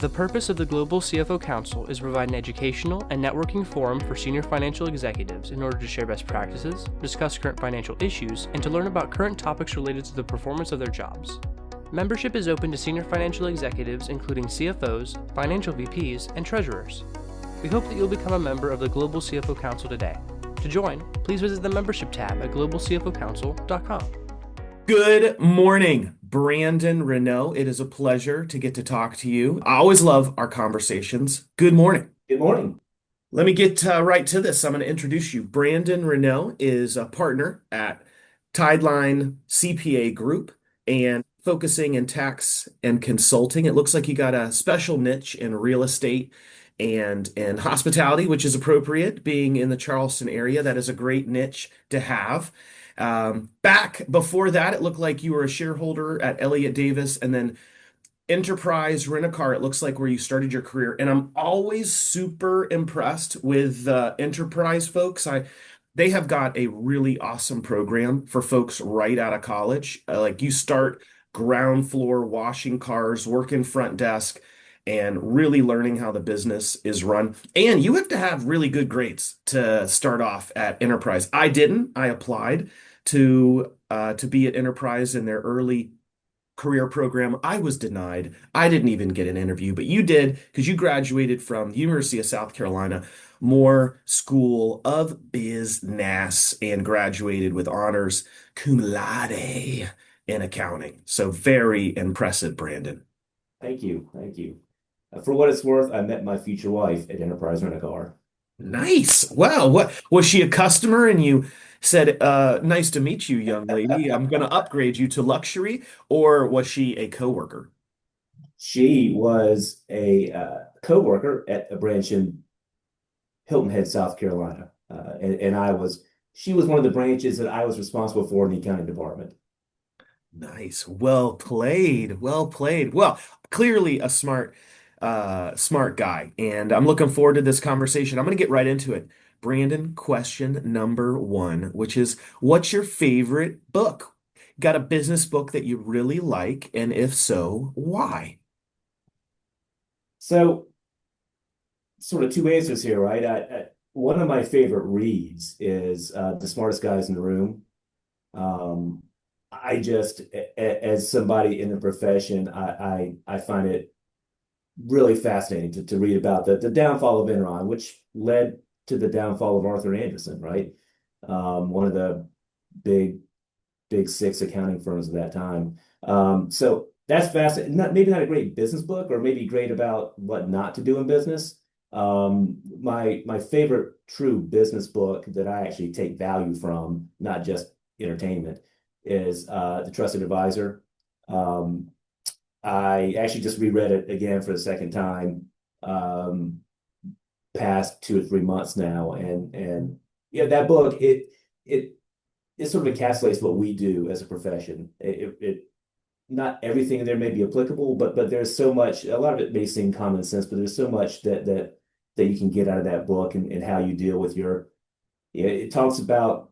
The purpose of the Global CFO Council is to provide an educational and networking forum for senior financial executives in order to share best practices, discuss current financial issues, and to learn about current topics related to the performance of their jobs. Membership is open to senior financial executives including CFOs, financial VPs, and treasurers. We hope that you'll become a member of the Global CFO Council today. To join, please visit the membership tab at globalcfocouncil.com. Good morning, Brandon Renaud. It is a pleasure to get to talk to you. I always love our conversations. Good morning. Good morning. Let me get right to this. I'm going to introduce you. Brandon Renaud is a partner at Tideline CPA Group and focusing in tax and consulting. It looks like you got a special niche in real estate and hospitality, which is appropriate being in the Charleston area. That is a great niche to have. Back before that, it looked like you were a shareholder at Elliott Davis and then Enterprise Rent-A-Car. It looks like where you started your career. And I'm always super impressed with Enterprise folks. They have got a really awesome program for folks right out of college. Like you start ground floor washing cars, working front desk, and really learning how the business is run. And you have to have really good grades to start off at Enterprise. I didn't. I applied to be at Enterprise in their early career program. I was denied. I didn't even get an interview, but you did because you graduated from the University of South Carolina Moore School of Business and graduated with honors cum laude in accounting. So very impressive, Brandon. Thank you. Thank you. For what it's worth, I met my future wife at Enterprise Rent-A-Car. Nice. Wow. What was she a customer and you said, nice to meet you, young lady. I'm going to upgrade you to luxury, or was she a coworker? She was a co-worker at a branch in Hilton Head, South Carolina. She was one of the branches that I was responsible for in the accounting department. Nice. Well played. Well played. Well, clearly a smart guy. And I'm looking forward to this conversation. I'm going to get right into it. Brandon, question number one, which is, what's your favorite book? Got a business book that you really like? And if so, why? So, sort of two answers here, right? One of my favorite reads is The Smartest Guys in the Room. I just, as somebody in the profession, I find it really fascinating to read about the downfall of Enron, which led to the downfall of Arthur Andersen, right? One of the big six accounting firms at that time. So that's fascinating. Maybe not a great business book, or maybe great about what not to do in business. My favorite true business book that I actually take value from, not just entertainment, is The Trusted Advisor. I actually just reread it again for the second time, past 2 or 3 months now, and yeah, that book it sort of encapsulates what we do as a profession. It not everything in there may be applicable, but there's so much. A lot of it may seem common sense, but there's so much that you can get out of that book and how you deal with your. It talks about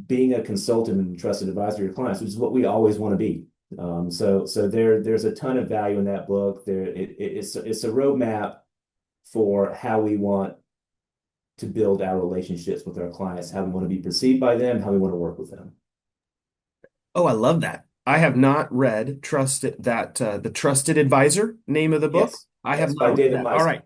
being a consultant and trusted advisor to your clients, which is what we always want to be. So there's a ton of value in that book. It's a roadmap for how we want to build our relationships with our clients, how we want to be perceived by them, how we want to work with them. Oh, I love that. I have not read The Trusted Advisor, name of the book. Yes, I have by not read David that. Meisner. All right.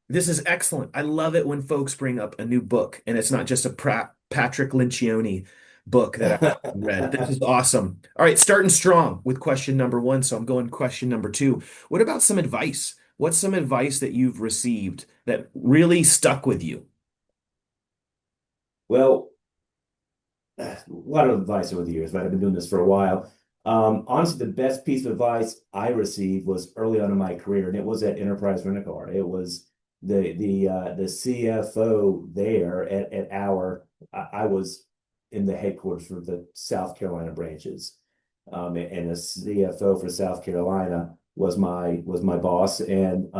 This is excellent. I love it when folks bring up a new book and it's not just a Patrick Lencioni book that I read. This is awesome. All right, starting strong with question number one. So I'm going question number two. What about some advice? What's some advice that you've received that really stuck with you? Well, a lot of advice over the years, right? I've been doing this for a while. Honestly, the best piece of advice I received was early on in my career, and it was at Enterprise Rent-A-Car. It was the CFO there at I was in the headquarters for the South Carolina branches, and the CFO for South Carolina was my boss, and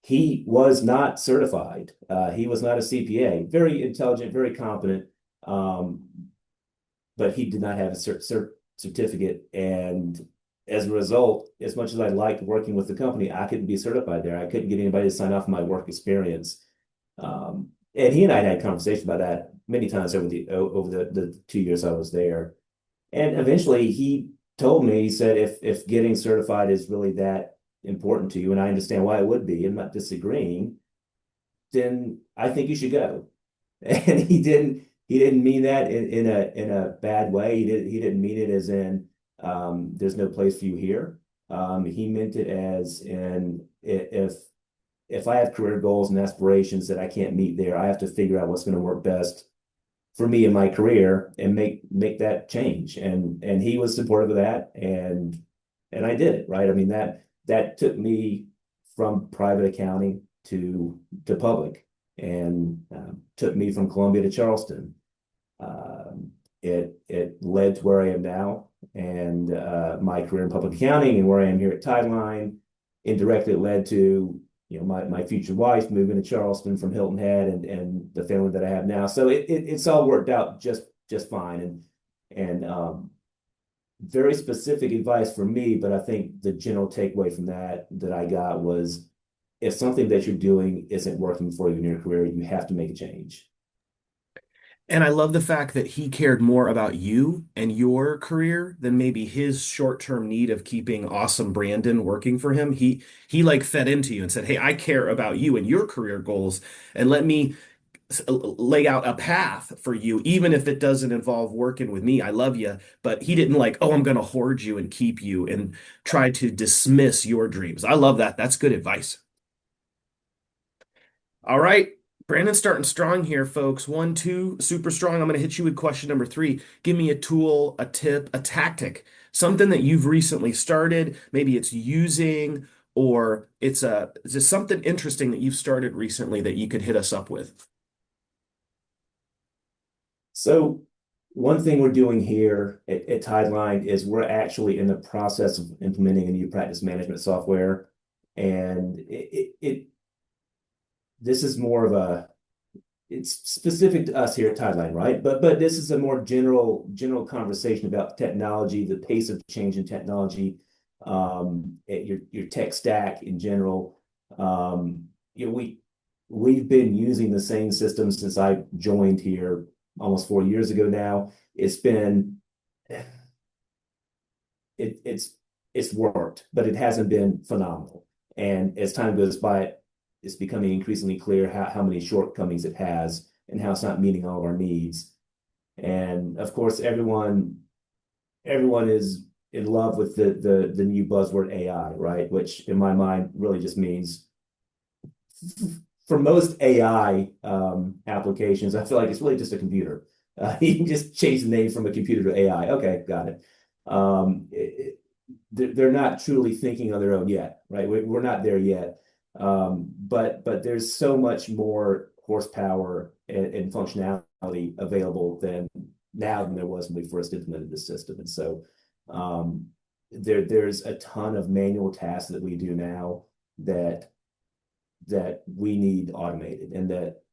he was not certified. He was not a CPA. Very intelligent, very competent, but he did not have a certificate. And as a result, as much as I liked working with the company, I couldn't be certified there. I couldn't get anybody to sign off on my work experience. And he and I had conversations about that many times over the 2 years I was there. And eventually he told me, he said, if getting certified is really that important to you, and I understand why it would be, I'm not disagreeing, then I think you should go. And he didn't mean that in a bad way. He didn't mean it as in there's no place for you here. He meant it as in if I have career goals and aspirations that I can't meet there, I have to figure out what's going to work best for me in my career and make that change. And he was supportive of that, and I did it, right. I mean that took me from private accounting to public, and took me from Columbia to Charleston. It led to where I am now, and my career in public accounting, and where I am here at Tideline. Indirectly, it led to my future wife moving to Charleston from Hilton Head, and the family that I have now. So it's all worked out just fine, and very specific advice for me. But I think the general takeaway from that I got was, if something that you're doing isn't working for you in your career, you have to make a change. And I love the fact that he cared more about you and your career than maybe his short-term need of keeping awesome Brandon working for him. He like fed into you and said, "Hey, I care about you and your career goals, and let me lay out a path for you, even if it doesn't involve working with me. I love you." But he didn't like, "Oh, I'm going to hoard you and keep you and try to dismiss your dreams." I love that. That's good advice. All right. Brandon's starting strong here, folks. 1, 2, super strong. I'm going to hit you with question number 3. Give me a tool, a tip, a tactic, something that you've recently started. Maybe it's using, or it's just something interesting that you've started recently that you could hit us up with. So one thing we're doing here at Tideline is we're actually in the process of implementing a new practice management software. And this is more of it's specific to us here at Tideline, right? But this is a more general conversation about technology, the pace of change in technology, your tech stack in general. We've been using the same system since I joined here almost 4 years ago now. It's worked, but it hasn't been phenomenal. And as time goes by, it's becoming increasingly clear how many shortcomings it has, and how it's not meeting all of our needs. And of course, everyone is in love with the new buzzword AI, right? Which in my mind really just means, for most AI applications, I feel like it's really just a computer. You can just change the name from a computer to AI. Okay, got it. They're not truly thinking on their own yet, right? We're not there yet. But there's so much more horsepower and functionality available than there was when we first implemented the system. And so there's a ton of manual tasks that we do now that we need automated, and that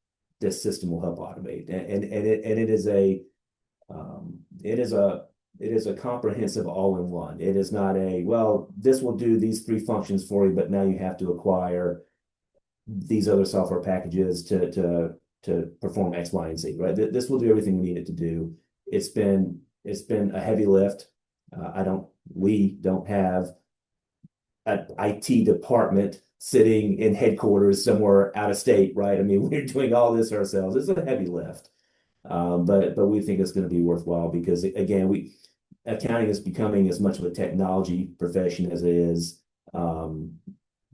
this system will help automate. And it is a comprehensive all-in-one. It is not well, this will do these 3 functions for you, but now you have to acquire these other software packages to perform X, Y, and Z, right? This will do everything we need it to do. It's been a heavy lift. We don't have an IT department sitting in headquarters somewhere out of state, right? I mean, we're doing all this ourselves. It's a heavy lift. But we think it's going to be worthwhile, because again, accounting is becoming as much of a technology profession as it is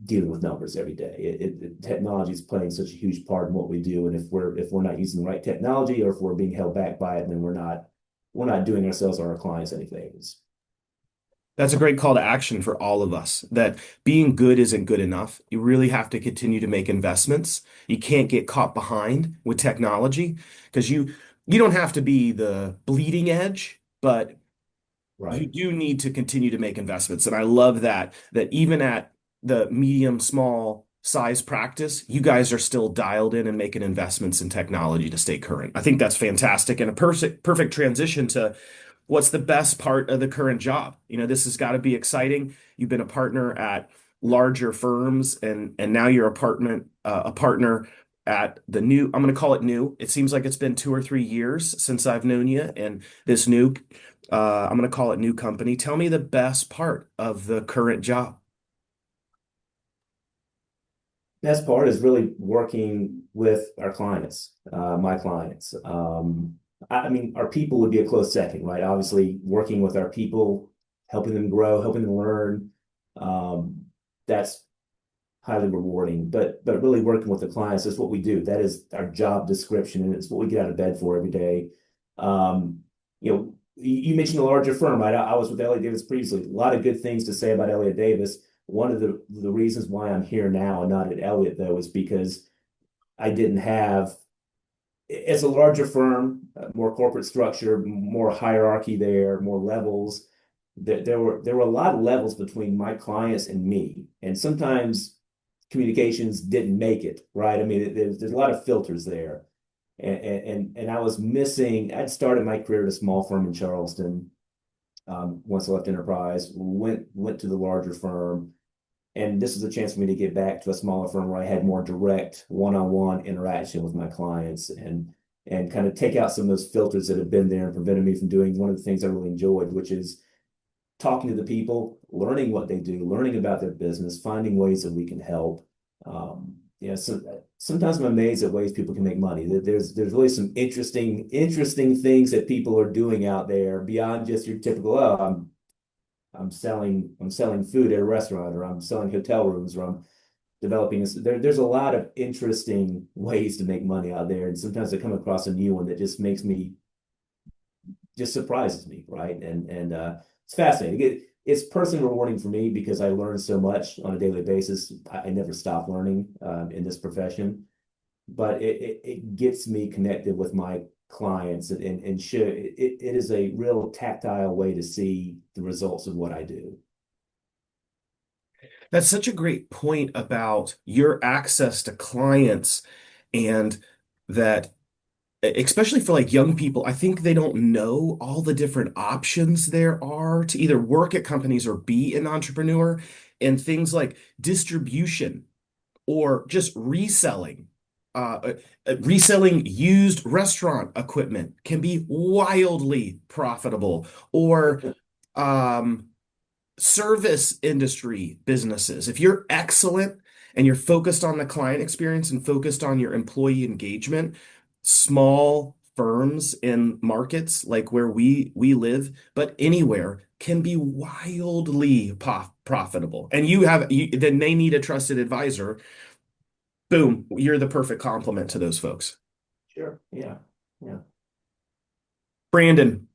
dealing with numbers every day. Technology is playing such a huge part in what we do, and if we're not using the right technology, or if we're being held back by it, then we're not doing ourselves or our clients any favors. That's a great call to action for all of us, that being good isn't good enough. You really have to continue to make investments. You can't get caught behind with technology, because you don't have to be the bleeding edge, but you do need to continue to make investments. And I love that even at the medium, small size practice, you guys are still dialed in and making investments in technology to stay current. I think that's fantastic, and a perfect transition to what's the best part of the current job? This has got to be exciting. You've been a partner at larger firms, and now you're a partner at the new. I'm going to call it new. It seems like it's been 2 or 3 years since I've known you, and this new. I'm going to call it new company. Tell me the best part of the current job. Best part is really working with our clients, my clients. I mean, our people would be a close second, right? Obviously, working with our people, helping them grow, helping them learn, that's highly rewarding. But really working with the clients is what we do. That is our job description, and it's what we get out of bed for every day. You mentioned a larger firm, right? I was with Elliott Davis previously. A lot of good things to say about Elliott Davis. One of the reasons why I'm here now and not at Elliott, though, is because I didn't have, it's a larger firm, more corporate structure, more hierarchy there, more levels. There were a lot of levels between my clients and me, and sometimes communications didn't make it, right? I mean, there's a lot of filters there, and I was missing. I'd started my career at a small firm in Charleston. Once I left Enterprise, went to the larger firm, and this was a chance for me to get back to a smaller firm where I had more direct one-on-one interaction with my clients and kind of take out some of those filters that have been there and prevented me from doing one of the things I really enjoyed, which is talking to the people, learning what they do, learning about their business, finding ways that we can help. So sometimes I'm amazed at ways people can make money. There's really some interesting things that people are doing out there beyond just your typical, oh, I'm selling food at a restaurant, or I'm selling hotel rooms, or I'm developing this. There's a lot of interesting ways to make money out there, and sometimes I come across a new one that just surprises me, right? And it's fascinating. It's personally rewarding for me because I learn so much on a daily basis. I never stop learning in this profession, but it gets me connected with my clients and show it is a real tactile way to see the results of what I do. That's such a great point about your access to clients, and that, especially for like young people, I think they don't know all the different options there are to either work at companies or be an entrepreneur, and things like distribution or just reselling. Reselling used restaurant equipment can be wildly profitable, or um, service industry businesses. If you're excellent and you're focused on the client experience and focused on your employee engagement, small firms in markets like where we live, but anywhere, can be wildly profitable. And then they need a trusted advisor. Boom, you're the perfect complement to those folks. Sure. Yeah. Yeah. Brandon,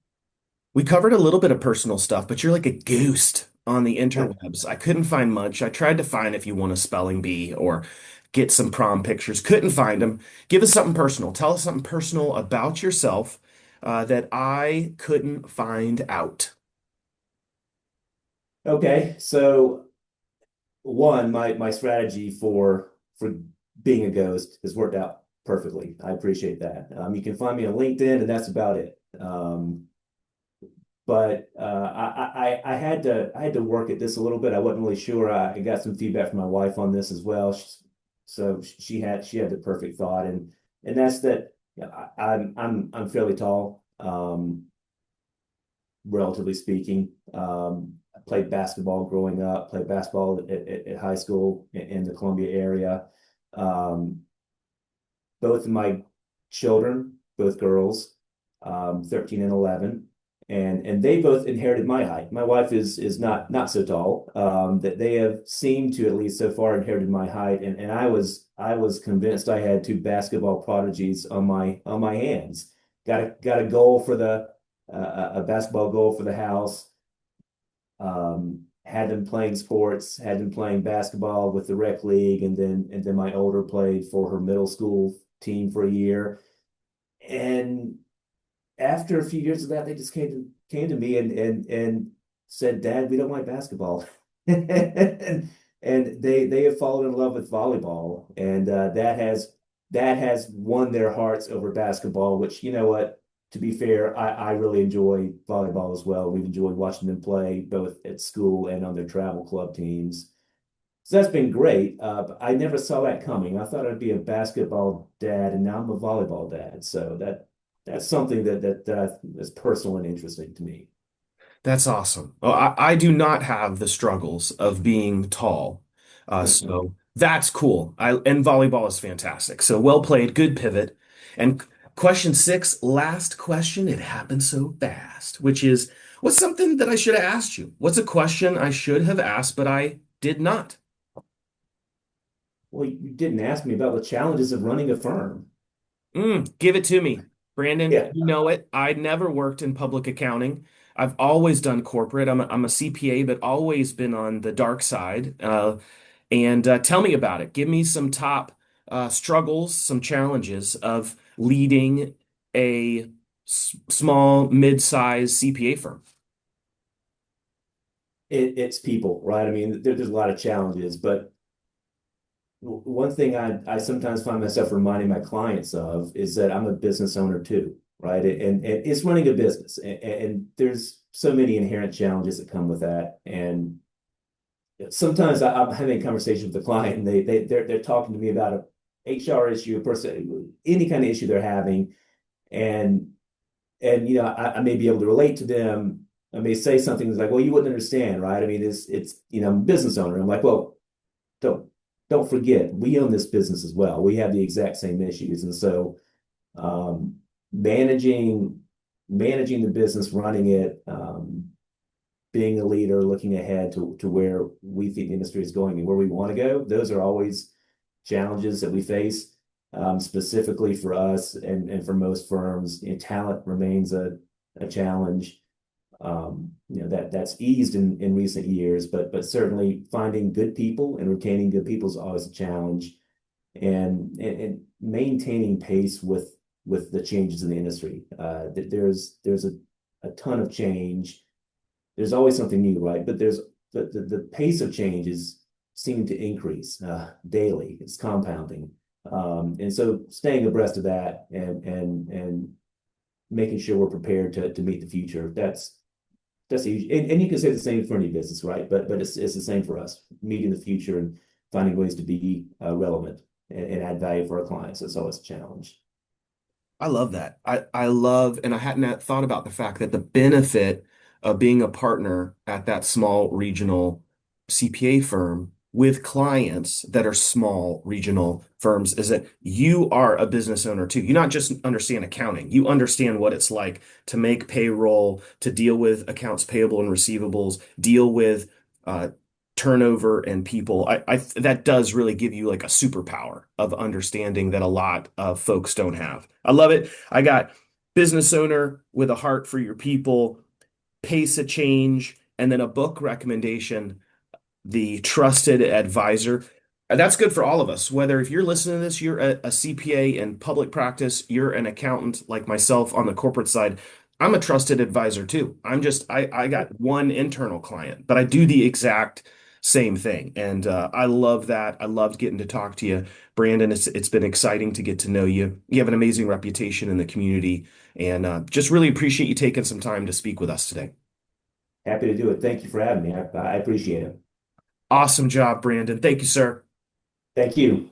we covered a little bit of personal stuff, but you're like a ghost on the interwebs. I couldn't find much. I tried to find if you want a spelling bee or get some prom pictures. Couldn't find them. Give us something personal. Tell us something personal about yourself that I couldn't find out. Okay. So one, my strategy for being a ghost has worked out perfectly. I appreciate that. You can find me on LinkedIn, and that's about it. But I had to work at this a little bit. I wasn't really sure. I got some feedback from my wife on this as well. So she had the perfect thought, and that's that. I'm fairly tall, relatively speaking. I played basketball growing up. Played basketball at high school in the Columbia area. Um, Both of my children, both girls, 13 and 11, and they both inherited my height. My wife is not so tall. That they have seemed to, at least so far, inherited my height, and I was convinced I had two basketball prodigies on my hands. Got a goal for a basketball goal for the house. Had them playing sports, had them playing basketball with the rec league, and then my older played for her middle school team for a year. And after a few years of that, they just came to me and said, "Dad, we don't like basketball," and they have fallen in love with volleyball, and that has won their hearts over basketball. Which, you know what? to be fair, I really enjoy volleyball as well. We've enjoyed watching them play both at school and on their travel club teams. So that's been great. But I never saw that coming. I thought I'd be a basketball dad, and now I'm a volleyball dad. So that's something is personal and interesting to me. That's awesome. Oh, I do not have the struggles of being tall. So that's cool. And volleyball is fantastic. So well played, good pivot. And question six, last question. It happened so fast, which is what's something that I should have asked you? What's a question I should have asked, but I did not? Well, you didn't ask me about the challenges of running a firm. Give it to me. Brandon, Yeah. you know it. I never worked in public accounting. I've always done corporate. I'm a CPA, but always been on the dark side. And tell me about it. Give me some top struggles, some challenges of leading a small, mid-sized CPA firm. It's people, right? I mean, there's a lot of challenges, but one thing I sometimes find myself reminding my clients of is that I'm a business owner too, right? And it's running a business, and there's so many inherent challenges that come with that. And sometimes I'm having a conversation with the client, and they're talking to me about a HR issue, a person, any kind of issue they're having, and I may be able to relate to them. I may say something that's like, well, you wouldn't understand, right? I mean, it's I'm a business owner. I'm like, well, don't don't forget, we own this business as well. We have the exact same issues, and so um, managing managing the business, running it, being a leader, looking ahead to where we think the industry is going and where we want to go. Those are always challenges that we face, specifically for us and for most firms. Talent remains a challenge. That's eased in recent years, but certainly finding good people and retaining good people is always a challenge, and maintaining pace with the changes in the industry. There's a ton of change. There's always something new, right? But there's the pace of change is seeming to increase daily. It's compounding, and so staying abreast of that and making sure we're prepared to meet the future. That's huge. And you can say the same for any business, right? But it's the same for us, meeting the future and finding ways to be relevant and add value for our clients. It's always a challenge. I love that. I love, and I hadn't thought about the fact that the benefit of being a partner at that small regional CPA firm with clients that are small regional firms is that you are a business owner too. You not just understand accounting, you understand what it's like to make payroll, to deal with accounts payable and receivables, deal with uh, turnover and people. That does really give you like a superpower of understanding that a lot of folks don't have. I love it. I got business owner with a heart for your people, pace of change, and then a book recommendation, The Trusted Advisor. That's good for all of us. Whether if you're listening to this, you're a CPA in public practice, you're an accountant like myself on the corporate side. I'm a trusted advisor too. I got one internal client, but I do the exact same thing. And I love that. I loved getting to talk to you, Brandon. It's been exciting to get to know you. You have an amazing reputation in the community, and just really appreciate you taking some time to speak with us today. Happy to do it. Thank you for having me. I appreciate it. Awesome job, Brandon. Thank you, sir. Thank you.